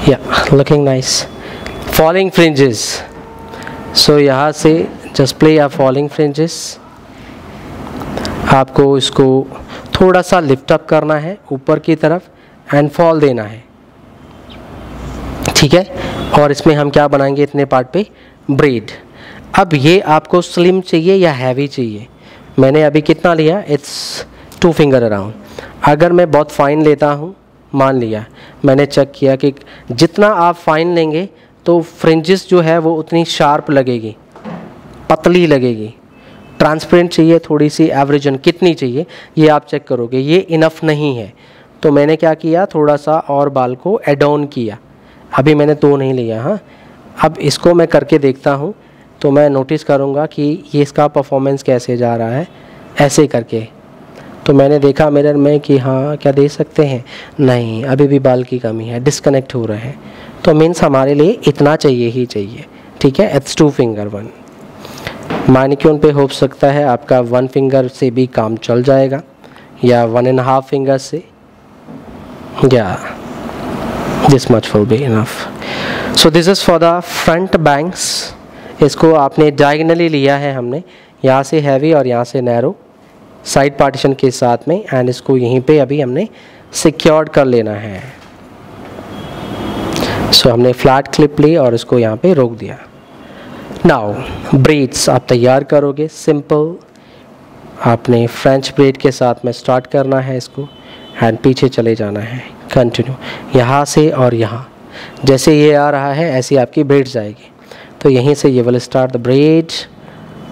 Yeah, looking nice. Falling fringes. So यहाँ से just play a falling fringes. आपको इसको थोड़ा सा लिफ्ट अप करना है ऊपर की तरफ एंड फॉल देना है, ठीक है। और इसमें हम क्या बनाएंगे इतने पार्ट पे, ब्रेड। अब ये आपको स्लिम चाहिए या हैवी चाहिए, मैंने अभी कितना लिया, इट्स 2 फिंगर अराउंड। अगर मैं बहुत फाइन लेता हूँ, मान लिया मैंने चेक किया कि जितना आप फाइन लेंगे तो फ्रिंजेस जो है वो उतनी शार्प लगेगी, पतली लगेगी। ट्रांसपेरेंट चाहिए थोड़ी सी, एवरेजन कितनी चाहिए ये आप चेक करोगे, ये इनफ नहीं है। तो मैंने क्या किया, थोड़ा सा और बाल को एड ऑन किया। अभी मैंने 2 नहीं लिया, हाँ। अब इसको मैं करके देखता हूँ तो मैं नोटिस करूँगा कि ये इसका परफॉर्मेंस कैसे जा रहा है, ऐसे करके। तो मैंने देखा मिरर में कि हाँ क्या दे सकते हैं, नहीं अभी भी बाल की कमी है, डिस्कनेक्ट हो रहे हैं। तो मीन्स हमारे लिए इतना चाहिए ही चाहिए, ठीक है। It's 2 finger 1। मैनिक्यूर पे हो सकता है आपका 1 फिंगर से भी काम चल जाएगा या 1.5 फिंगर से, या this much will be enough. So this is for the front bangs. इसको आपने डायगनली लिया है हमने, यहाँ से हैवी और यहाँ से नैरो साइड पार्टीशन के साथ में, एंड इसको यहीं पे अभी हमने सिक्योर्ड कर लेना है। सो हमने फ्लैट क्लिप ली और इसको यहाँ पे रोक दिया। नाउ ब्रेड्स आप तैयार करोगे सिंपल, आपने फ्रेंच ब्रेड के साथ में स्टार्ट करना है इसको, एंड पीछे चले जाना है कंटिन्यू, यहाँ से और यहाँ जैसे ये आ रहा है ऐसी आपकी ब्रेड जाएगी। तो यहीं से ये will start the braid,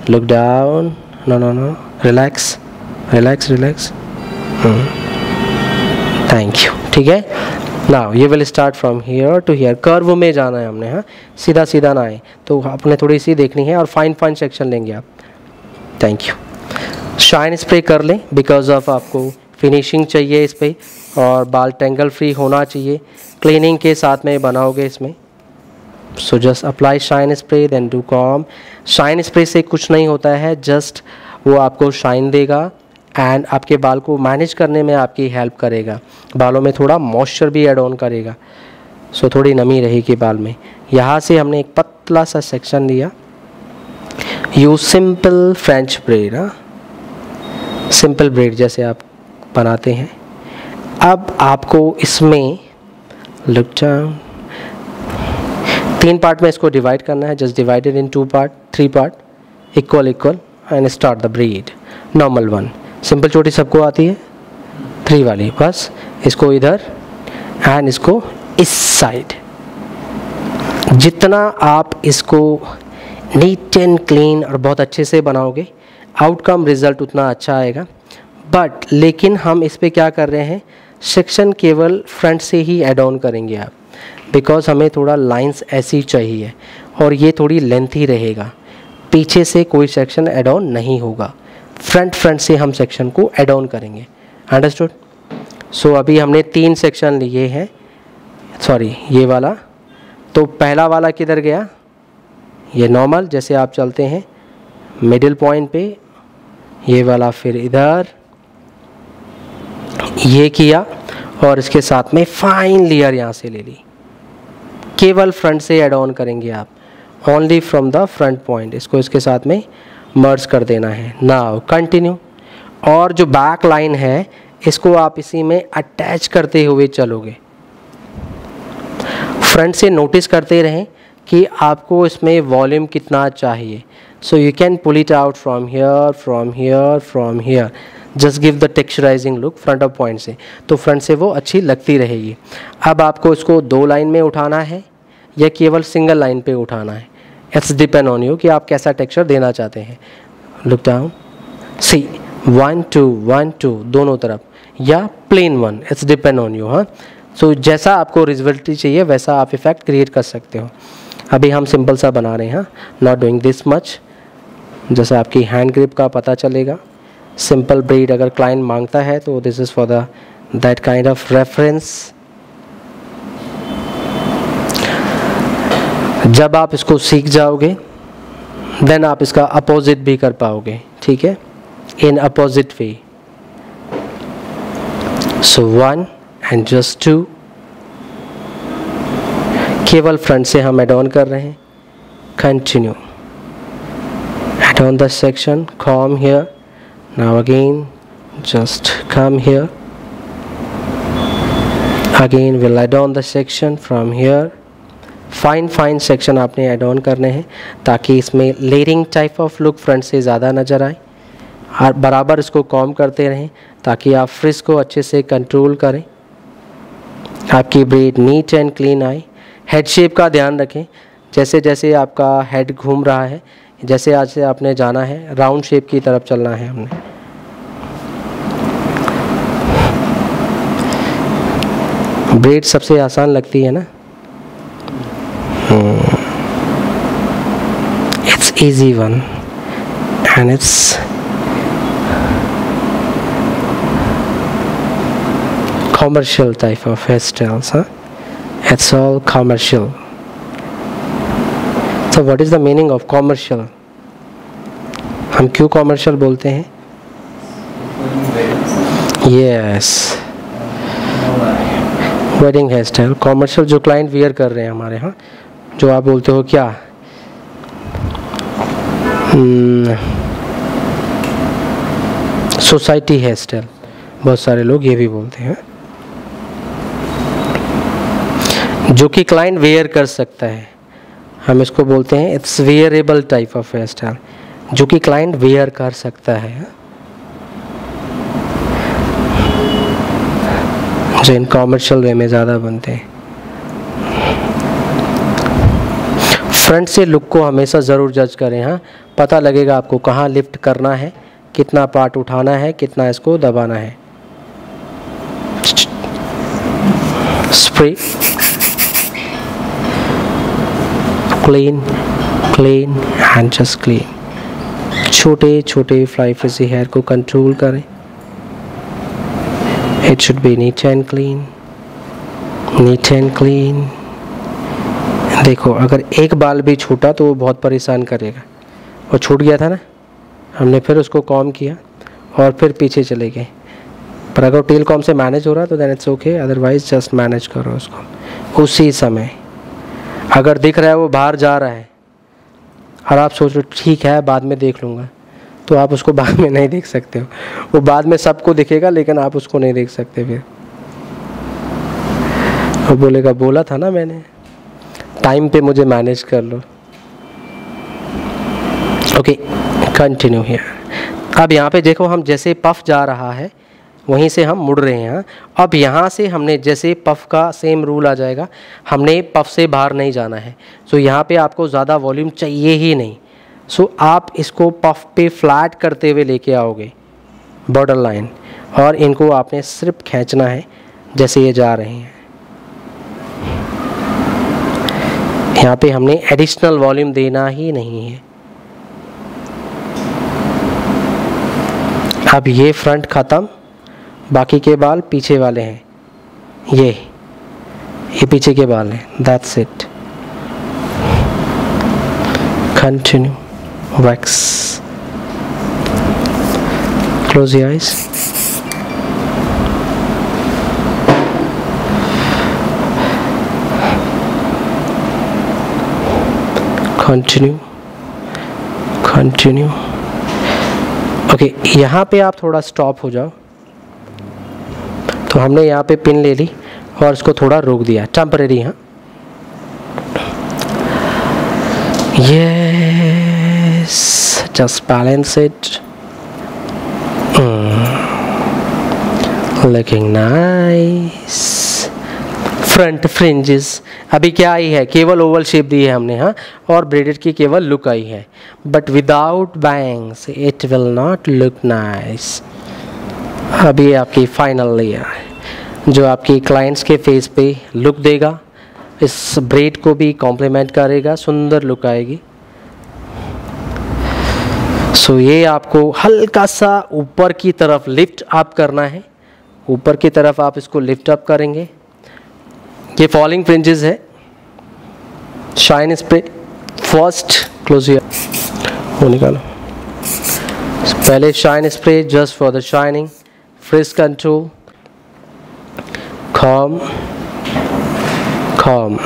look down, no no no, relax relax relax, thank you, ठीक है। नाउ ये will start from here to here, curve में जाना है हमने, हाँ, सीधा सीधा ना आए, तो आपने थोड़ी सी देखनी है और फाइन फाइन सेक्शन लेंगे आप। Thank you. शाइन स्प्रे कर लें बिकॉज ऑफ आपको फिनिशिंग चाहिए इस पर, और बाल टेंगल फ्री होना चाहिए, क्लीनिंग के साथ में बनाओगे इसमें। So just apply shine spray then do comb. Shine spray से कुछ नहीं होता है, जस्ट वो आपको शाइन देगा एंड आपके बाल को मैनेज करने में आपकी हेल्प करेगा, बालों में थोड़ा मॉइस्चर भी ऐड ऑन करेगा, सो थोड़ी नमी रहेगी बाल में। यहाँ से हमने एक पतला सा सेक्शन लिया, use simple French bread, simple bread जैसे आप बनाते हैं। अब आपको इसमें लुक डाउन 3 पार्ट में इसको डिवाइड करना है, just divided in 2 part 3 part equal equal, and start the bread normal 1। Simple चोटी सबको आती है, 3 वाली, बस इसको इधर एंड इसको इस साइड। जितना आप इसको नीट एंड क्लीन और बहुत अच्छे से बनाओगे, आउटकम रिजल्ट उतना अच्छा आएगा। बट लेकिन हम इस पे क्या कर रहे हैं, सेक्शन केवल फ्रंट से ही ऐड ऑन करेंगे आप, बिकॉज हमें थोड़ा लाइंस ऐसी चाहिए और ये थोड़ी लेंथी रहेगा, पीछे से कोई सेक्शन ऐड ऑन नहीं होगा, फ्रंट से हम सेक्शन को ऐड ऑन करेंगे। अंडरस्टूड? सो अभी हमने 3 सेक्शन लिए हैं, सॉरी ये वाला, तो पहला वाला किधर गया, ये नॉर्मल जैसे आप चलते हैं मिडिल पॉइंट पे, ये वाला फिर इधर ये किया और इसके साथ में फाइन लेयर यहाँ से ले ली, केवल फ्रंट से ऐड ऑन करेंगे आप, only from the front point, इसको इसके साथ में मर्ज कर देना है। नाउ कंटिन्यू, और जो बैक लाइन है इसको आप इसी में अटैच करते हुए चलोगे, फ्रंट से नोटिस करते रहें कि आपको इसमें वॉल्यूम कितना चाहिए। So you can pull it out from here from here from here, just give the texturising look front of point से, तो फ्रंट से वो अच्छी लगती रहेगी। अब आपको इसको 2 लाइन में उठाना है या केवल सिंगल लाइन पे उठाना है, इट्स डिपेंड ऑन यू कि आप कैसा टेक्सचर देना चाहते हैं। लुक डाउन, सी 1 2 1 2 दोनों तरफ, या plain 1, it's depend on you. हाँ, सो जैसा आपको रिजल्टी चाहिए वैसा आप इफेक्ट क्रिएट कर सकते हो। अभी हम सिंपल सा बना रहे हैं, हाँ, नॉट डूइंग दिस मच, जैसे आपकी हैंड ग्रिप का पता चलेगा। सिंपल ब्रेड अगर क्लाइंट मांगता है तो this is for the that kind of reference. जब आप इसको सीख जाओगे देन आप इसका अपोजिट भी कर पाओगे, ठीक है, in opposite way. So 1 and just 2, केवल फ्रंट से हम एड ऑन कर रहे हैं. Continue, add on the section, come here. Now again just come here. Again we'll add on the section from here. Fine section आपने add on करने हैं ताकि इसमें layering type of look front से ज़्यादा नज़र आए. और बराबर इसको कॉम करते रहें ताकि आप फ्रिज को अच्छे से कंट्रोल करें, आपकी ब्रेड नीट एंड क्लीन आए. हेड शेप का ध्यान रखें. जैसे जैसे आपका हेड घूम रहा है, जैसे आज से आपने जाना है राउंड शेप की तरफ चलना है हमने. ब्रेड सबसे आसान लगती है ना. It's easy one and it's commercial type of hairstyles, huh? It's all commercial. So what is the meaning of commercial? हम क्यों commercial बोलते हैं? Yes, wedding hair style commercial जो क्लाइंट वियर कर रहे हैं हमारे यहाँ, जो आप बोलते हो क्या सोसाइटी हेयर स्टाइल, बहुत सारे लोग ये भी बोलते हैं, जो कि क्लाइंट वेयर कर सकता है. हम इसको बोलते हैं it's wearable type of hair style, जो कि क्लाइंट वेयर कर सकता है, जो इन कॉमर्शियल वे में ज़्यादा बनते हैं. फ्रंट से लुक को हमेशा ज़रूर जज करें. हाँ, पता लगेगा आपको कहाँ लिफ्ट करना है, कितना पार्ट उठाना है, कितना इसको दबाना है. Spray clean clean and just clean. छोटे छोटे फ्लाई फ्रिजी हेयर को कंट्रोल करें. It should be neat and clean, neat and clean. देखो अगर एक बाल भी छूटा तो वो बहुत परेशान करेगा. और छूट गया था ना, हमने फिर उसको कॉम किया और फिर पीछे चले गए. पर अगर टेल कॉम से मैनेज हो रहा तो then it's okay, otherwise just manage करो उसको उसी समय. अगर दिख रहा है वो बाहर जा रहा है और आप सोच रहे हो ठीक है बाद में देख लूँगा, तो आप उसको बाद में नहीं देख सकते हो. वो बाद में सबको दिखेगा लेकिन आप उसको नहीं देख सकते. फिर वो बोलेगा बोला था ना मैंने, टाइम पे मुझे मैनेज कर लो. Okay, continue here. अब यहाँ पे देखो हम जैसे पफ जा रहा है वहीं से हम मुड़ रहे हैं. अब यहाँ से हमने जैसे पफ का सेम रूल आ जाएगा, हमने पफ से बाहर नहीं जाना है. सो यहाँ पे आपको ज़्यादा वॉल्यूम चाहिए ही नहीं. सो आप इसको पफ पे फ्लैट करते हुए लेके आओगे बॉर्डर लाइन, और इनको आपने सिर्फ खींचना है जैसे ये जा रहे हैं. यहाँ पे हमने एडिशनल वॉल्यूम देना ही नहीं है. अब ये फ्रंट ख़त्म, बाकी के बाल पीछे वाले हैं. ये पीछे के बाल हैं. That's it. Continue. Wax. Close your eyes. Continue. Continue. Okay, यहाँ पे आप थोड़ा स्टॉप हो जाओ. तो हमने यहाँ पे पिन ले ली और इसको थोड़ा रोक दिया टेम्परेरी. हाँ, just balance it. Looking nice. Front fringes अभी क्या आई है, केवल ओवल शेप दी है हमने. हाँ, और ब्रेडेड की केवल लुक आई है, but without bangs it will not look nice. अभी आपकी फाइनल लेयर है जो आपकी क्लाइंट्स के फेस पे लुक देगा, इस ब्रेड को भी कॉम्प्लीमेंट करेगा, सुंदर लुक आएगी. सो ये आपको हल्का सा ऊपर की तरफ लिफ्ट अप करना है. ऊपर की तरफ आप इसको लिफ्ट अप करेंगे. ये फॉलिंग फ्रिंजेस है. Shine spray first. Close here. वो निकालो. पहले shine spray just for the shining. Fridge control. calm, calm।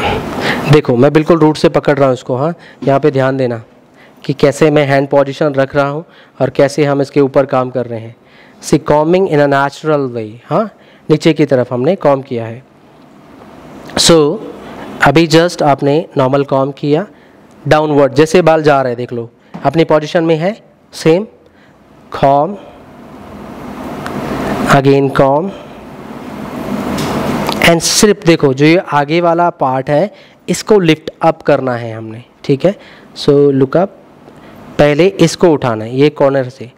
देखो मैं बिल्कुल रूट से पकड़ रहा हूँ इसको, हाँ, यहाँ पे ध्यान देना कि कैसे मैं हैंड पोजीशन रख रहा हूँ और कैसे हम इसके ऊपर काम कर रहे हैं। सी combing in a natural way, हाँ, नीचे की तरफ हमने कॉम किया है। सो अभी जस्ट आपने नॉर्मल कॉम किया, डाउनवर्ड जैसे बाल जा रहे हैं, देख लो अपनी पोजीशन में है, same, com, again com, and सिर्फ देखो जो ये आगे वाला पार्ट है इसको लिफ्ट अप करना है हमने, ठीक है। सो लुक अप, पहले इसको उठाना है, ये कॉर्नर से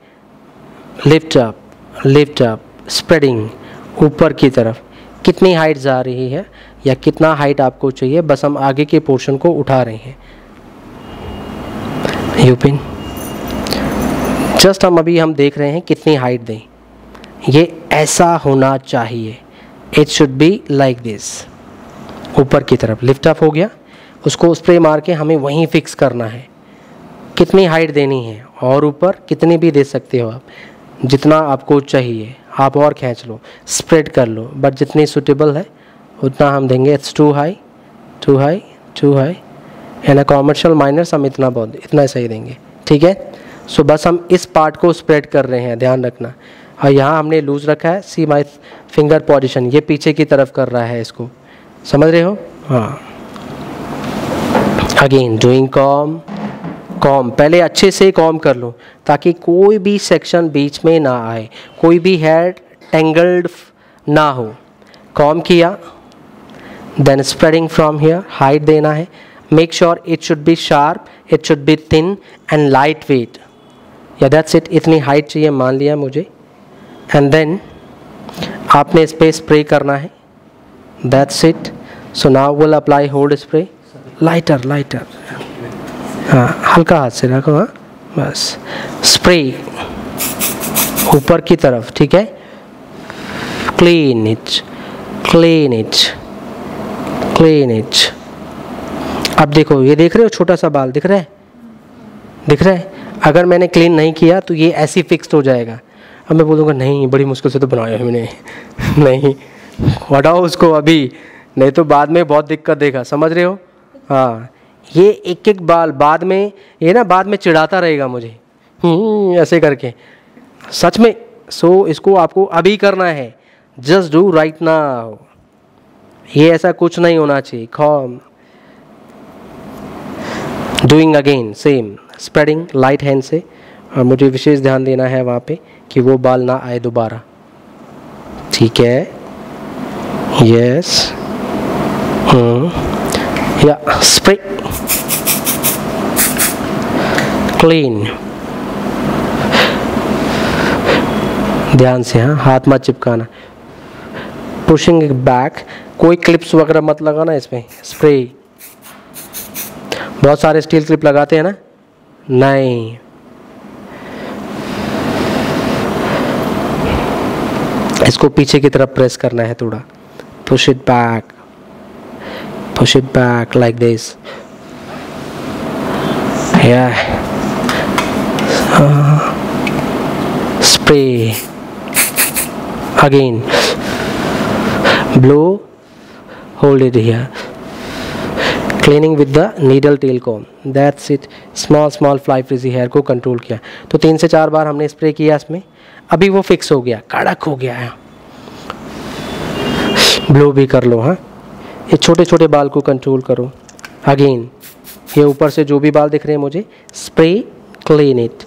लिफ्ट अप, स्प्रेडिंग ऊपर की तरफ। कितनी हाइट जा रही है या कितना हाइट आपको चाहिए, बस हम आगे के पोर्शन को उठा रहे हैं। यूपिन जस्ट हम देख रहे हैं कितनी हाइट दें, ये ऐसा होना चाहिए, it should be like this. ऊपर की तरफ लिफ्ट अप हो गया, उसको स्प्रे मार के हमें वहीं फिक्स करना है। कितनी हाइट देनी है, और ऊपर कितनी भी दे सकते हो आप, जितना आपको चाहिए आप और खींच लो, स्प्रेड कर लो, बट जितनी सूटेबल है उतना हम देंगे। It's too high, too high, too high, and a commercial minors हम इतना सही देंगे, ठीक है। सो बस हम इस पार्ट को स्प्रेड कर रहे हैं, ध्यान रखना। और यहाँ हमने लूज रखा है, सी माई फिंगर पोजीशन, ये पीछे की तरफ कर रहा है, इसको समझ रहे हो, हाँ। अगेन डूइंग कॉम, कॉम, पहले अच्छे से कॉम कर लो ताकि कोई भी सेक्शन बीच में ना आए, कोई भी हेड टेंगल्ड ना हो। कॉम किया, then spreading from here, height देना है, make sure it should be sharp, it should be thin and light weight, या दैट्स इट, इतनी हाइट चाहिए मान लिया मुझे। एंड देन आपने इस पर स्प्रे करना है, that's it. So now will apply hold spray, lighter, हाँ, हल्का हाथ से रखो, हाँ, बस स्प्रे ऊपर की तरफ, ठीक है। Clean it, clean it, clean it. अब देखो, ये देख रहे हो छोटा सा बाल दिख रहा है, दिख रहा है। अगर मैंने क्लीन नहीं किया तो ये ऐसे फिक्स्ड हो जाएगा। अब मैं बोलूँगा नहीं बड़ी मुश्किल से तो बनाया है मैंने नहीं, हटाओ उसको अभी, नहीं तो बाद में बहुत दिक्कत देगा, समझ रहे हो, हाँ। ये एक एक बाल बाद में, ये ना बाद में चिढ़ाता रहेगा मुझे ऐसे करके, सच में। सो इसको आपको अभी करना है, जस्ट डू राइट नाउ, ये ऐसा कुछ नहीं होना चाहिए। Com, doing again same, spreading light hand से, और मुझे विशेष ध्यान देना है वहाँ पे कि वो बाल ना आए दोबारा, ठीक है। यस, या स्प्रे, क्लीन, ध्यान से, हाँ, हाथ मत चिपकाना। पुशिंग बैक, कोई क्लिप्स वगैरह मत लगाना इसमें, स्प्रे। बहुत सारे स्टील क्लिप लगाते हैं ना, नहीं, इसको पीछे की तरफ प्रेस करना है थोड़ा। Push it back, push it back like this, yeah, spray again, blow, hold it here, cleaning with the needle tail comb, that's it। small fly frizzy hair को कंट्रोल किया, तो 3 से 4 बार हमने स्प्रे किया इसमें। अभी वो फिक्स हो गया, कड़क हो गया है। ब्लो भी कर लो, हाँ, ये छोटे छोटे बाल को कंट्रोल करो। अगेन ये ऊपर से जो भी बाल दिख रहे हैं मुझे, spray, clean it,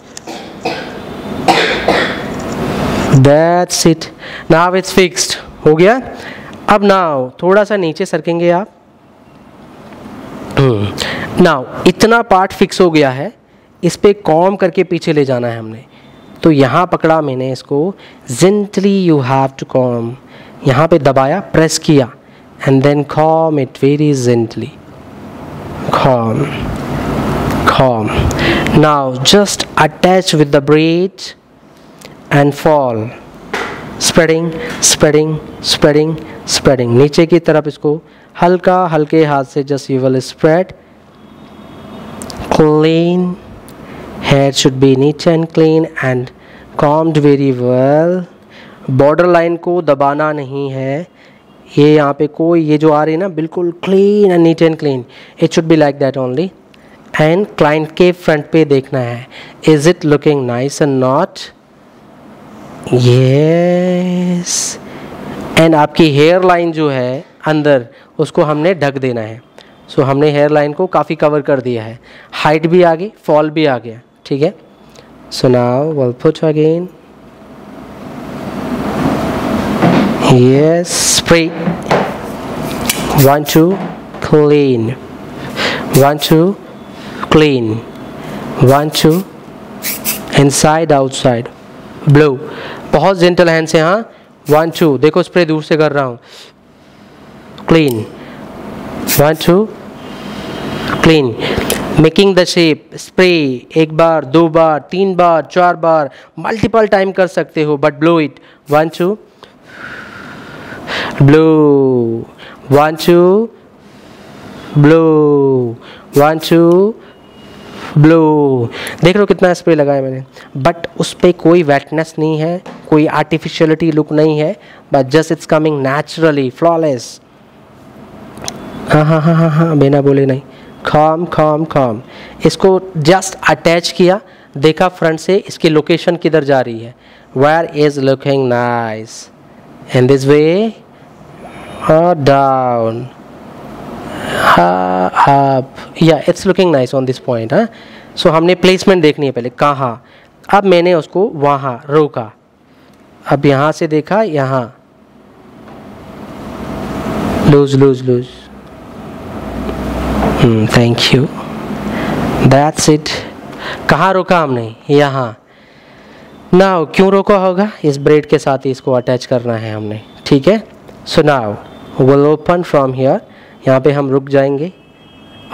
that's it, now it's fixed, हो गया। अब नाउ थोड़ा सा नीचे सरकेंगे आप, नाउ इतना पार्ट फिक्स हो गया है, इस पे कॉम करके पीछे ले जाना है हमने। तो यहाँ पकड़ा मैंने इसको, gently you have to comb, यहाँ पे दबाया, प्रेस किया, and then calm it very gently, calm, calm। Now just attach with the braid and fall, spreading, spreading, spreading, spreading। नीचे की तरफ इसको हल्का हल्के हाथ से just you will spread, clean, hair should be neat and clean and combed very well। border line को दबाना नहीं है, ये यहाँ पे कोई ये जो आ रही है ना बिल्कुल clean and neat and clean, it should be like that only. And client के फ्रंट पे देखना है, is it looking nice and not, yes. And आपकी हेयर लाइन जो है अंदर उसको हमने ढक देना है। सो हमने हेयर लाइन को काफ़ी कवर कर दिया है, हाइट भी आ गई, फॉल भी आ गया, ठीक है। So now will put again, yes, spray, 1 2 clean, 1 2 clean, 1 2 inside outside blow, बहुत जेंटल हैंड से, हाँ 1 2, देखो स्प्रे दूर से कर रहा हूँ, clean, 1 2 clean, making the shape, spray 1 bar 2 bar 3 bar 4 bar multiple time कर सकते हो, but blow it, 1 2 blow, 1 2 blow, 1 2 blow। देख लो कितना स्प्रे लगाया मैंने, बट उस पर कोई वेटनेस नहीं है, कोई आर्टिफिशियलिटी लुक नहीं है, but just it's coming naturally flawless. हाँ हाँ हाँ हाँ हाँ, बिना बोले नहीं, काम काम काम। इसको जस्ट अटैच किया, देखा फ्रंट से इसकी लोकेशन किधर जा रही है, where is looking nice, in this way or down, up, yeah, it's looking nice on this point, हाँ। So हमने प्लेसमेंट देखनी है पहले, कहाँ, अब मैंने उसको वहाँ रोका, अब यहाँ से देखा, यहाँ loose loose loose, thank you, that's it. कहाँ रोका हमने, यहाँ। नाउ क्यों रोका होगा, इस ब्रेड के साथ ही इसको अटैच करना है हमने, ठीक है। So now will open from here, यहाँ पे हम रुक जाएंगे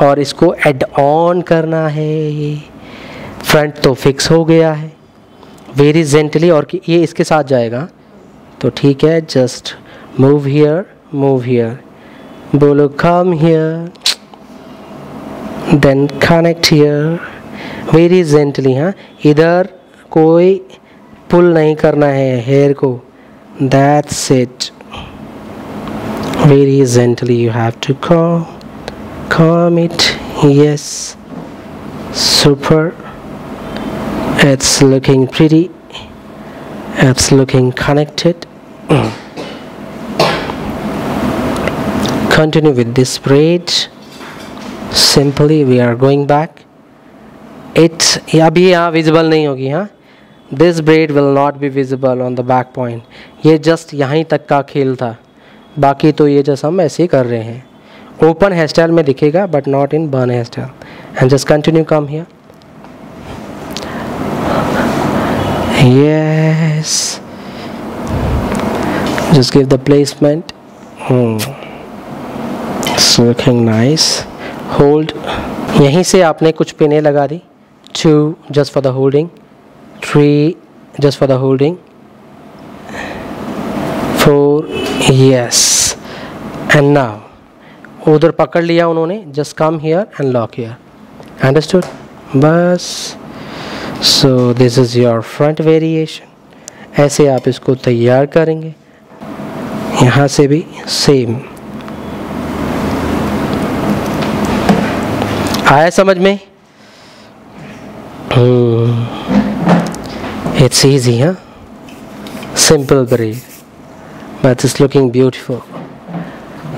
और इसको एड ऑन करना है। फ्रंट तो फिक्स हो गया है वेरी जेंटली, और ये इसके साथ जाएगा तो ठीक है। Just move here, move here, बोलो come here, then connect here very gently, हाँ। इधर कोई पुल नहीं करना है हेयर को, that's it, very gently you have to comb it, yes, super, it's looking pretty, it's looking connected. Continue with this braid, simply we are going back, it अभी यहाँ visible नहीं होगी, हाँ। this braid will not be visible on the back point, ये just यहीं तक का खेल था, बाकी तो ये जैसा हम ऐसे ही कर रहे हैं। ओपन हेयर स्टाइल में दिखेगा but not in burn hair style. And just continue, come here, yes, just give the placement, it's looking nice, hold, यहीं से आपने कुछ पिने लगा दी, 2 just for the holding, 3 just for the holding, 4, yes, and now उधर पकड़ लिया उन्होंने, just come here and lock here, understood, बस। so this is your front variation, ऐसे आप इसको तैयार करेंगे। यहाँ से भी सेम, आया समझ में, it's easy, huh? Simple braid, but it's looking beautiful,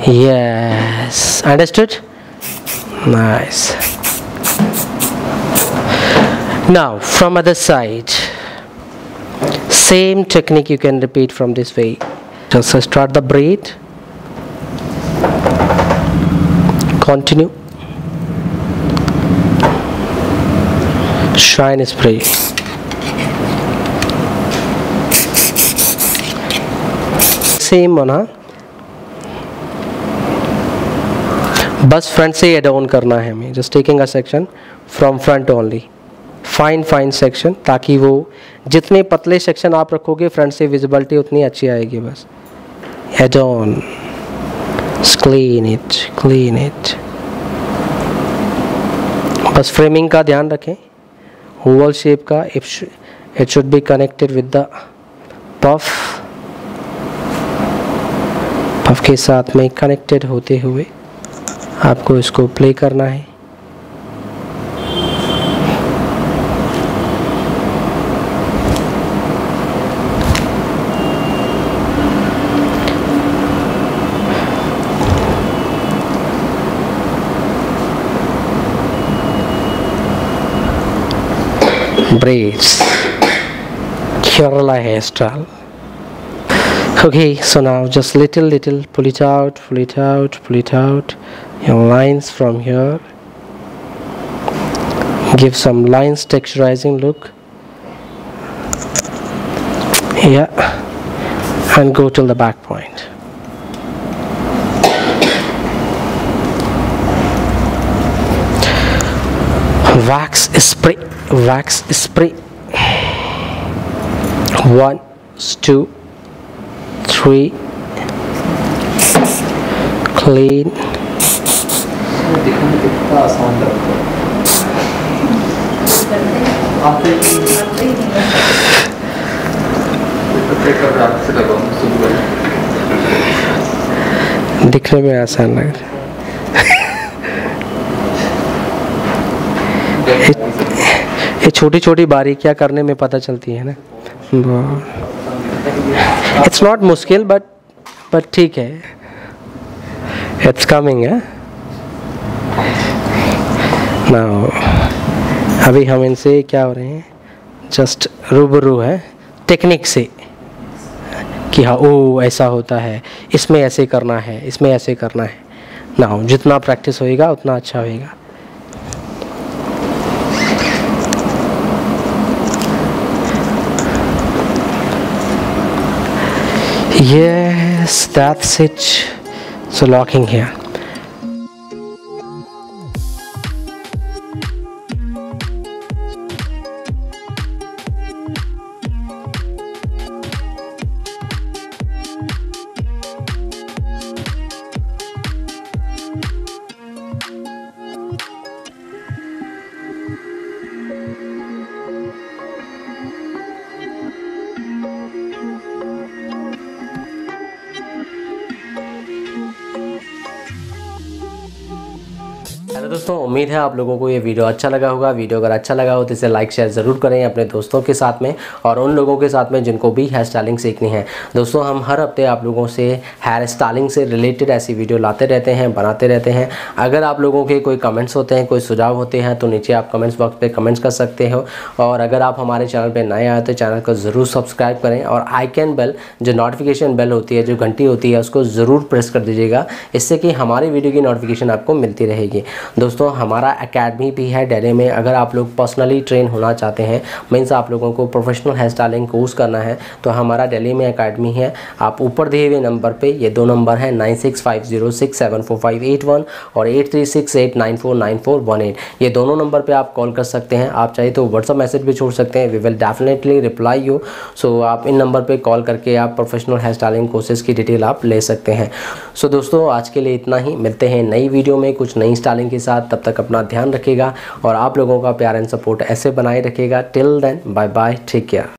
yes, understood, nice। now from other side, same technique you can repeat from this way, just start the braid, continue, shine spray, same होना, बस front से add on करना है हमें, just taking a section from front only, fine section, ताकि वो जितने पतले सेक्शन आप रखोगे फ्रंट से विजिबिलिटी उतनी अच्छी आएगी। बस एड ऑन, क्लीन इट, बस फ्रेमिंग का ध्यान रखें, ओवल शेप का, it should be connected with the puff, आपके साथ में कनेक्टेड होते हुए आपको इसको प्ले करना है। Braids, Kerala hairstyle. Okay, so now just little pull it out, pull it out, pull it out. Your lines from here. Give some lines, texturizing look. Yeah, and go till the back point. Wax spray, wax spray. 1, 2, 3. Clean. दिखने में आसान लग रहा है। ये छोटी छोटी बारीकियां करने में पता चलती है ना। इट्स नॉट मुश्किल बट ठीक है, इट्स कमिंग है। नाउ अभी हम इनसे क्या हो रहे हैं, जस्ट रूबरू है टेक्निक से कि हाँ ओ ऐसा होता है, इसमें ऐसे करना है, इसमें ऐसे करना है। नाउ जितना प्रैक्टिस होएगा उतना अच्छा होएगा। Yes, that's it. So locking here. Hello दोस्तों, उम्मीद है आप लोगों को ये वीडियो अच्छा लगा होगा। वीडियो अगर अच्छा लगा हो तो इसे लाइक शेयर ज़रूर करें अपने दोस्तों के साथ में और उन लोगों के साथ में जिनको भी हेयर स्टाइलिंग सीखनी है। दोस्तों हम हर हफ्ते आप लोगों से हेयर स्टाइलिंग से रिलेटेड ऐसी वीडियो लाते रहते हैं, बनाते रहते हैं। अगर आप लोगों के कोई कमेंट्स होते हैं, कोई सुझाव होते हैं तो नीचे आप कमेंट्स बॉक्स पर कमेंट्स कर सकते हो। और अगर आप हमारे चैनल पर नए आए तो चैनल को ज़रूर सब्सक्राइब करें और आइकन बेल, जो नोटिफिकेशन बेल होती है, जो घंटी होती है, उसको ज़रूर प्रेस कर दीजिएगा, इससे कि हमारी वीडियो की नोटिफिकेशन आपको मिलती रहेगी। दोस्तों हमारा एकेडमी भी है दिल्ली में। अगर आप लोग पर्सनली ट्रेन होना चाहते हैं, मीन्स आप लोगों को प्रोफेशनल हेयर स्टाइलिंग कोर्स करना है, तो हमारा दिल्ली में एकेडमी है। आप ऊपर दिए हुए नंबर पे, ये दो नंबर है 9650674581 और 8368949418, ये दोनों नंबर पे आप कॉल कर सकते हैं। आप चाहे तो व्हाट्सअप मैसेज भी छोड़ सकते हैं, we will definitely reply you. So आप इन नंबर पे कॉल करके आप प्रोफेशनल हेयर स्टाइलिंग कोर्सेज की डिटेल आप ले सकते हैं। सो दोस्तों आज के लिए इतना ही, मिलते हैं नई वीडियो में कुछ नई स्टाइलिंग के साथ। तब तक अपना ध्यान रखिएगा और आप लोगों का प्यार एंड सपोर्ट ऐसे बनाए रखिएगा। Till then bye bye, take care.